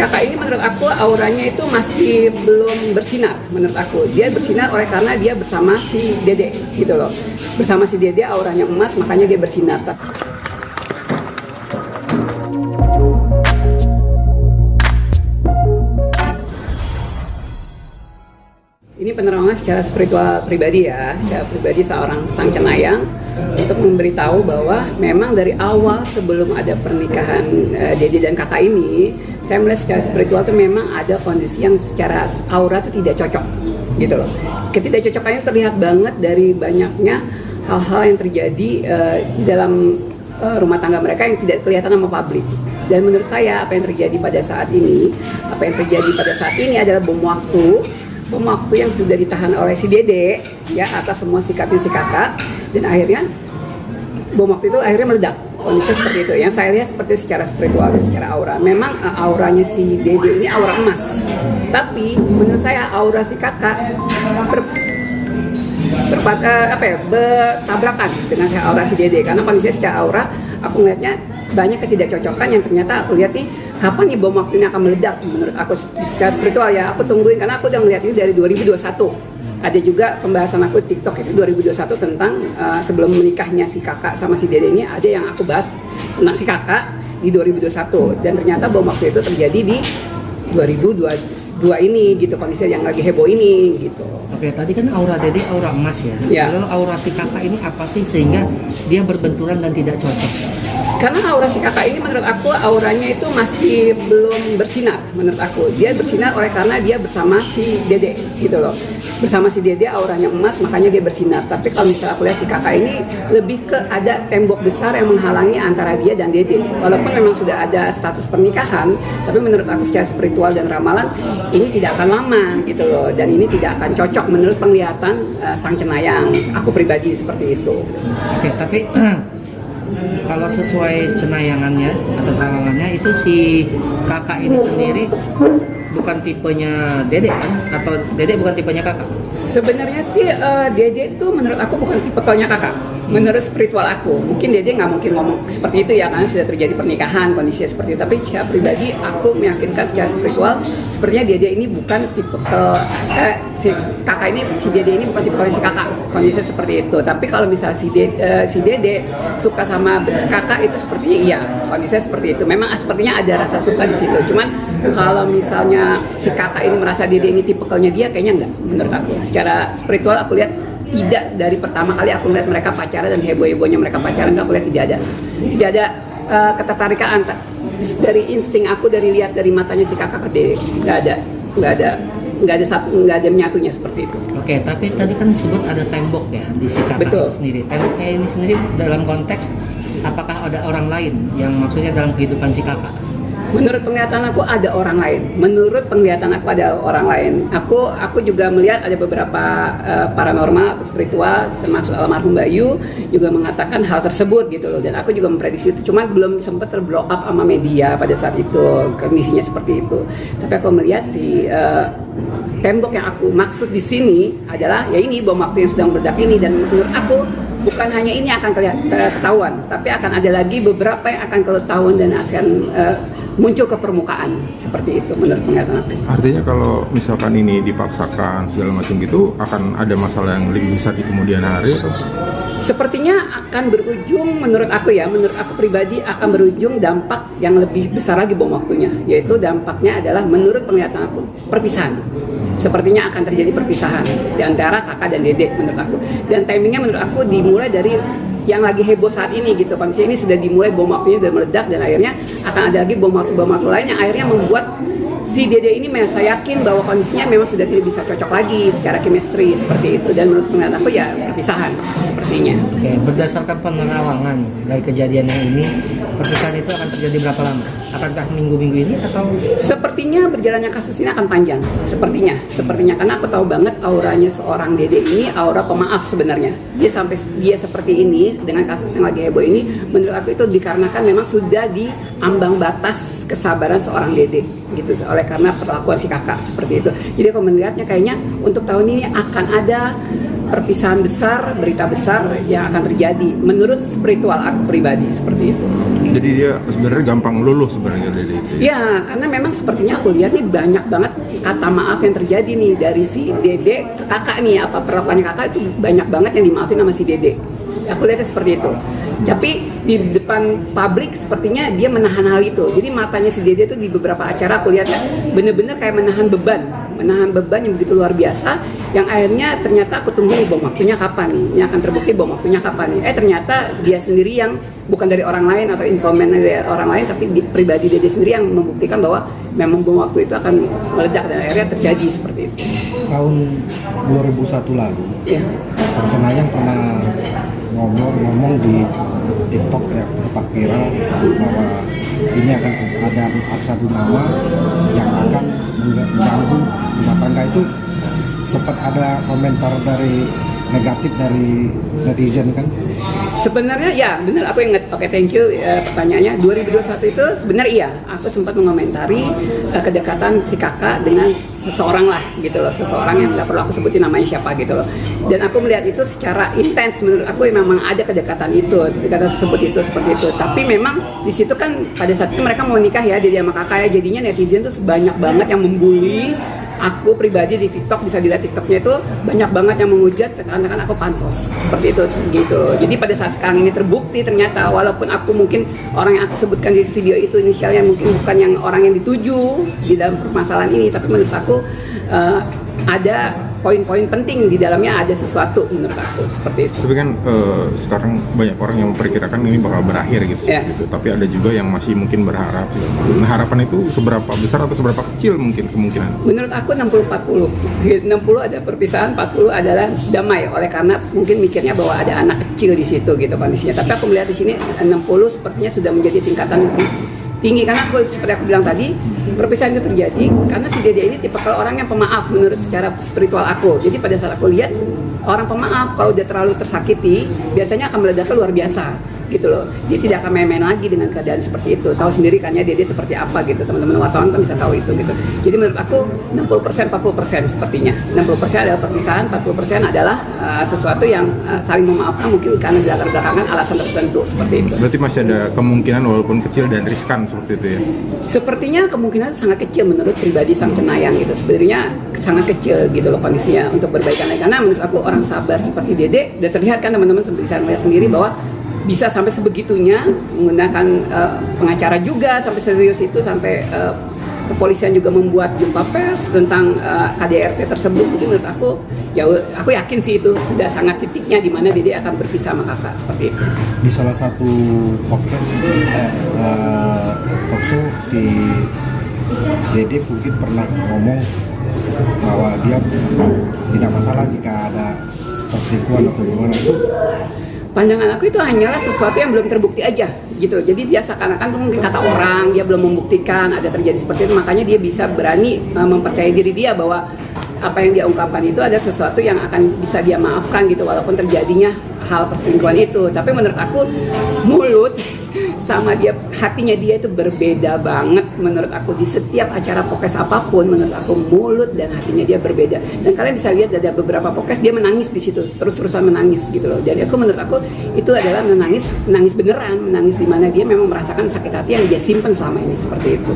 kakak ini menurut aku auranya itu masih belum bersinar. Menurut aku dia bersinar karena dia bersama si Dede gitu loh. Bersama si Dede auranya emas, makanya dia bersinar. Ini penerangan secara spiritual pribadi ya, secara pribadi seorang sang cenayang untuk memberitahu bahwa memang dari awal sebelum ada pernikahan Dede dan kakak ini, saya melihat secara spiritual itu memang ada kondisi yang secara aura itu tidak cocok gitu loh. Ketidakcocokannya terlihat banget dari banyaknya hal-hal yang terjadi di dalam rumah tangga mereka yang tidak kelihatan sama publik. Dan menurut saya apa yang terjadi pada saat ini adalah bom waktu yang sudah ditahan oleh si Dede ya atas semua sikapnya si kakak, dan akhirnya bom waktu itu akhirnya meledak. Kondisi seperti itu yang saya lihat seperti secara spiritual dan secara aura. Memang auranya si Dede ini aura emas, tapi menurut saya aura si kakak bertabrakan dengan aura si Dede, karena kondisinya secara aura aku melihatnya banyak ketidakcocokan yang ternyata aku lihat nih kapan nih bom waktu ini akan meledak. Menurut aku secara spiritual ya, aku tungguin karena aku udah melihat ini dari 2021. Ada juga pembahasan aku di TikTok itu 2021 tentang sebelum menikahnya si kakak sama si Dede ini, ada yang aku bahas tentang si kakak di 2021, dan ternyata bom waktu itu terjadi di 2022 ini gitu, kondisi yang lagi heboh ini gitu. Oke, tadi kan aura Dede aura emas ya. Lalu aura si kakak ini apa sih sehingga dia berbenturan dan tidak cocok? Karena aura si kakak ini menurut aku auranya itu masih belum bersinar. Menurut aku dia bersinar karena dia bersama si Dede gitu loh. Bersama si Dede auranya emas, makanya dia bersinar. Tapi kalau misalnya aku lihat si kakak ini lebih ke ada tembok besar yang menghalangi antara dia dan Dede. Walaupun memang sudah ada status pernikahan, tapi menurut aku secara spiritual dan ramalan ini tidak akan lama gitu loh, dan ini tidak akan cocok menurut penglihatan sang cenayang. Aku pribadi seperti itu. Oke, tapi kalau sesuai cenayangannya atau ramalannya itu si kakak ini sendiri bukan tipenya Dede kan? Atau Dede bukan tipenya kakak? Sebenarnya sih Dede itu menurut aku bukan tipenya kakak. Menurut spiritual aku, mungkin Dede nggak mungkin ngomong seperti itu ya, karena sudah terjadi pernikahan, kondisinya seperti itu. Tapi secara pribadi aku meyakinkan secara spiritual sepertinya Dede ini bukan tipe si kakak ini, si Dede ini bukan tipe si kakak, kondisinya seperti itu. Tapi kalau misalnya si Dede suka sama kakak itu sepertinya iya, kondisinya seperti itu. Memang sepertinya ada rasa suka di situ. Cuman kalau misalnya si kakak ini merasa Dede ini tipikalnya dia, kayaknya enggak. Menurut aku secara spiritual aku lihat tidak, dari pertama kali aku melihat mereka pacaran dan heboh-hebohnya mereka pacaran, aku lihat tidak ada ketertarikan dari insting aku, dari lihat dari matanya si kakak ke Dede, nggak ada menyatunya seperti itu. Oke, tapi tadi kan disebut ada tembok ya di si kakak itu sendiri. Temboknya ini sendiri dalam konteks apakah ada orang lain yang maksudnya dalam kehidupan si kakak? Menurut penglihatan aku ada orang lain. Aku juga melihat ada beberapa paranormal atau spiritual, termasuk almarhum Bayu juga mengatakan hal tersebut gitu loh. Dan aku juga memprediksi itu, cuman belum sempat terblow up sama media pada saat itu, kondisinya seperti itu. Tapi aku melihat si tembok yang aku maksud di sini adalah ya ini bom waktu yang sedang meledak ini, dan menurut aku bukan hanya ini akan ketahuan, tapi akan ada lagi beberapa yang akan ketahuan dan akan muncul ke permukaan seperti itu menurut penglihatan aku. Artinya kalau misalkan ini dipaksakan segala macam gitu, akan ada masalah yang lebih besar di kemudian hari atau? Sepertinya akan berujung, menurut aku pribadi akan berujung dampak yang lebih besar lagi bom waktunya, yaitu dampaknya adalah menurut penglihatan aku perpisahan. Sepertinya akan terjadi perpisahan di antara kakak dan Dede menurut aku. Dan timingnya menurut aku dimulai dari yang lagi heboh saat ini gitu. Kondisi ini sudah dimulai, bom waktunya sudah meledak, dan akhirnya akan ada lagi bom waktu lain yang akhirnya membuat si Dede ini saya yakin bahwa kondisinya memang sudah tidak bisa cocok lagi secara chemistry seperti itu, dan menurut penglihatan aku ya perpisahan sepertinya. Oke, berdasarkan penerawangan dari kejadian yang ini, perpisahan itu akan terjadi berapa lama? Akankah minggu-minggu ini atau? Sepertinya berjalannya kasus ini akan panjang. Sepertinya karena aku tahu banget auranya seorang Dede ini aura pemaaf sebenarnya. Dia seperti ini dengan kasus yang lagi heboh ini, menurut aku itu dikarenakan memang sudah di ambang batas kesabaran seorang Dede gitu, oleh karena perlakuan si kakak seperti itu. Jadi aku melihatnya kayaknya untuk tahun ini akan ada perpisahan besar, berita besar yang akan terjadi menurut spiritual aku pribadi seperti itu. Jadi dia sebenarnya gampang luluh sebenarnya dari itu. Ya, karena memang sepertinya aku lihat nih banyak banget kata maaf yang terjadi nih dari si Dede ke kakak nih, apa perlakuannya kakak itu banyak banget yang dimaafin sama si Dede. Aku lihatnya seperti itu. Tapi di depan publik sepertinya dia menahan hal itu. Jadi matanya si Dede tuh di beberapa acara aku lihatnya bener-bener kayak menahan beban yang begitu luar biasa. Yang akhirnya ternyata aku tunggu nih bom waktunya kapan nih. Ini akan terbukti bom waktunya kapan nih. Ternyata dia sendiri yang bukan dari orang lain atau informan dari orang lain, tapi pribadi Dede sendiri yang membuktikan bahwa memang bom waktu itu akan meledak dan akhirnya terjadi seperti itu. Tahun 2001 lalu, Ya. Sam Cenayang pernah ngomong di TikTok ya, tempat viral bahwa ini akan ada satu nama yang akan mengganggu rumah tangga. Itu sempat ada komentar dari negatif dari netizen kan? Sebenarnya ya benar, aku ingat. Oke, thank you pertanyaannya. 2021 itu sebenarnya iya, aku sempat mengomentari kedekatan si kakak dengan seseorang lah gitu loh, seseorang yang nggak perlu aku sebutin namanya siapa gitu loh. Dan aku melihat itu secara intens, menurut aku memang ada kedekatan tersebut itu seperti itu. Tapi memang di situ kan pada saat itu mereka mau nikah ya, jadi sama kakak ya, jadinya netizen tuh banyak banget yang membuli aku pribadi di TikTok. Bisa dilihat TikToknya itu banyak banget yang menghujat seakan-akan aku pansos seperti itu gitu. Jadi pada saat sekarang ini terbukti ternyata walaupun aku mungkin orang yang aku sebutkan di video itu inisialnya mungkin bukan yang orang yang dituju di dalam permasalahan ini, tapi menurut aku ada poin-poin penting di dalamnya, ada sesuatu menurut aku seperti itu. Tapi kan sekarang banyak orang yang memperkirakan ini bakal berakhir gitu, Ya. gitu. Tapi ada juga yang masih mungkin berharap. Nah, harapan itu seberapa besar atau seberapa kecil mungkin kemungkinan? Menurut aku 60-40. 60 ada perpisahan, 40 adalah damai. Oleh karena mungkin mikirnya bahwa ada anak kecil di situ gitu kondisinya. Tapi aku melihat di sini 60 sepertinya sudah menjadi tingkatan lebih tinggi, karena seperti aku bilang tadi, perpisahan itu terjadi karena si Dede ini tipe kalau orang yang pemaaf menurut secara spiritual aku. Jadi pada saat aku lihat orang pemaaf kalau udah terlalu tersakiti biasanya akan meledaknya luar biasa gitu loh. Dia tidak akan main-main lagi dengan keadaan seperti itu. Tahu sendiri kan ya Dede seperti apa gitu. Teman-teman wartawan kan bisa tahu itu gitu. Jadi menurut aku 60% 40% sepertinya. 60% adalah perpisahan, 40% adalah sesuatu yang saling memaafkan mungkin karena di latar belakangan alasan tertentu seperti itu. Berarti masih ada kemungkinan walaupun kecil dan riskan seperti itu ya? Sepertinya kemungkinan sangat kecil menurut pribadi Sam Cenayang gitu. Sebenarnya sangat kecil gitu loh kondisinya untuk berbaikan lagi. Karena menurut aku orang sabar seperti Dede, udah terlihat kan teman-teman bisa melihat sendiri bahwa bisa sampai sebegitunya menggunakan pengacara juga sampai serius itu, sampai kepolisian juga membuat jumpa pers tentang KDRT tersebut. Jadi menurut aku ya aku yakin sih itu sudah sangat titiknya di mana Dede akan berpisah sama kakak seperti itu. Di salah satu podcast talkshow si Dede mungkin pernah ngomong bahwa dia tidak masalah jika ada perselingkuhan atau gimana. Itu Pandangan aku itu hanyalah sesuatu yang belum terbukti aja gitu. Jadi dia seakan-akan tuh mungkin kata orang, dia belum membuktikan ada terjadi seperti itu, makanya dia bisa berani mempercayai diri dia bahwa apa yang dia ungkapkan itu ada sesuatu yang akan bisa dia maafkan gitu walaupun terjadinya hal perselingkuhan itu. Tapi menurut aku mulut sama dia, hatinya dia itu berbeda banget menurut aku. Di setiap acara podcast apapun menurut aku mulut dan hatinya dia berbeda. Dan kalian bisa lihat ada beberapa podcast dia menangis di situ, terus-terusan menangis gitu loh. Jadi aku menurut aku itu adalah menangis beneran, menangis di mana dia memang merasakan sakit hati yang dia simpen selama ini seperti itu.